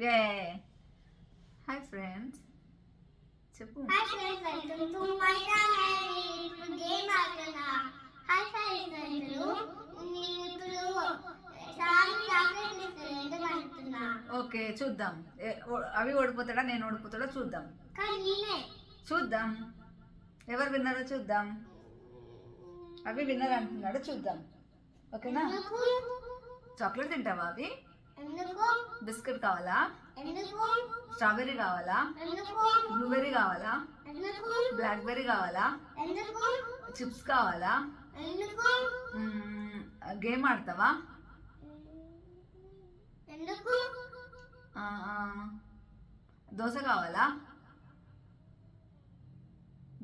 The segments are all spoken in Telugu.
యే హాయ్ ఫ్రెండ్స్ చెప్పు. Hi friends, welcome to my channel. ఇప్పుడు గేమ్ ఆడుతున్నా. హాయ్ ఫ్రెండ్స్, నేను ఇప్పుడు చాక్లెట్ ఇస్తాను అంటున్నా. ఓకే చూద్దాం. అవి ఓడిపోతాడా నేను ఓడిపోతాడో చూద్దాం. కానీ నేనే చూద్దాం ఎవరు విన్నారో చూద్దాం. అవి విన్నర్ అంటున్నాడు చూద్దాం. ఓకేనా? ఎందుకు చాక్లెట్ తింటావా? అవి ఎందుకు బిస్కెట్ కావాలా? ఎందుకు స్ట్రాబెర్రీ కావాలా? ఎందుకు బ్లూబెర్రీ కావాలా? ఎందుకు బ్లాక్బెర్రీ కావాలా? ఎందుకు చిప్స్ కావాలా? ఎందుకు గేమ్ ఆడతావా? ఎందుకు ఆ, ఆ, దోశ కావాలా?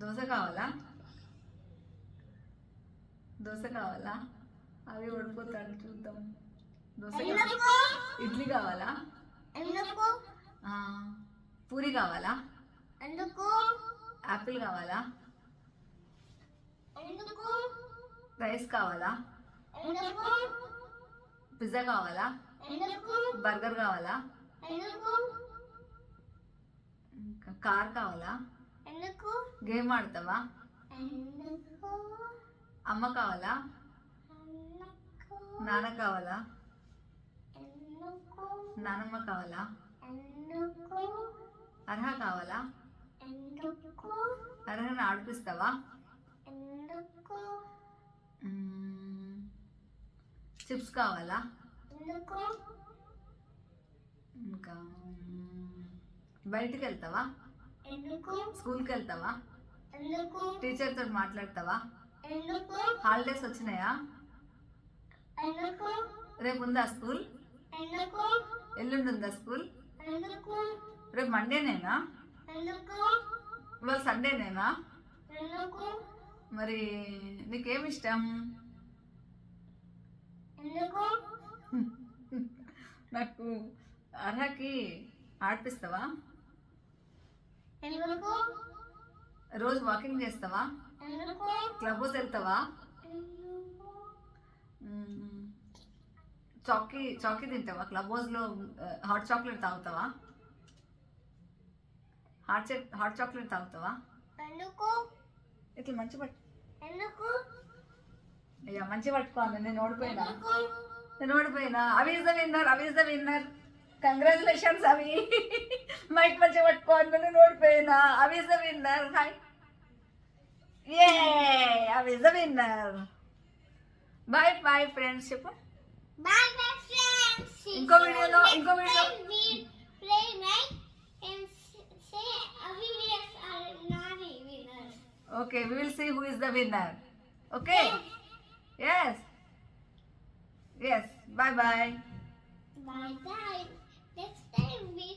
దోశ కావాలా? దోశ కావాలా? అవి ఓడిపోతాడు చూద్దాం. దోశ కావాలా? ఎందుకు ఇడ్లీ కావాలా? ఎందుకు ఆ, పూరి కావాలా? ఎందుకు యాపిల్ కావాలా? ఎందుకు రైస్ కావాలా? ఎందుకు పిజ్జా కావాలా? ఎందుకు బర్గర్ కావాలా? ఎందుకు ఇంకా కార్ కావాలా? ఎందుకు గేమ్ ఆడతావా? ఎందుకు అమ్మ కావాలా? నాన్న కావాలా? ఎందుకు నానమ్మ కావాలా? ఎందుకు అర్హ కావాలా? ఎందుకు అర్హను ఆడిపిస్తావా? ఎందుకు చిప్స్ కావాలా? ఎందుకు ఇంకా బయటికి వెళ్తావా? ఎందుకు స్కూల్కి వెళ్తావా? ఎందుకు టీచర్తో మాట్లాడతావా? ఎందుకు హాలిడేస్ వచ్చినాయా? ఎందుకు రేపు ఉందా స్కూల్? ఎందుకు ఎల్లుండి ఉందా స్కూల్? ఎందుకు రేపు మండేనేనా? ఎందుకు ఇవాళ సండేనేనా? ఎందుకు మరి నీకేమి ఇష్టం? ఎందుకు నాకు అర్హకి ఆడిపిస్తావా? ఎందుకు రోజు వాకింగ్ చేస్తావా? ఎందుకు క్లబ్ హౌస్ వెళ్తావా? చాకీ తింటావా? క్లబ్ హౌస్లో హాట్ చాక్లెట్ తాగుతావా? హాట్ చాక్లెట్ తాగుతావా? ఎందుకు ఇట్లా మంచి పట్టు. ఎందుకు అయ్యా మంచి పట్టుకోవాలి. నేను ఓడిపోయినా. ఎందుకు నేను ఓడిపోయినా. Avi is the winner. Avi is the winner. Congratulations Avi. Mic మంచి పట్టుకోవాలి. నేను ఓడిపోయినా. Avi is the winner. Hi ఏ Avi is the winner. Bye bye friends చెప్పు. Bye bye friends. ఇంకో వీడియోలో play night and say we are not winners. Okay we will see who is the winner. Okay yes yes bye bye. Bye bye. Next time we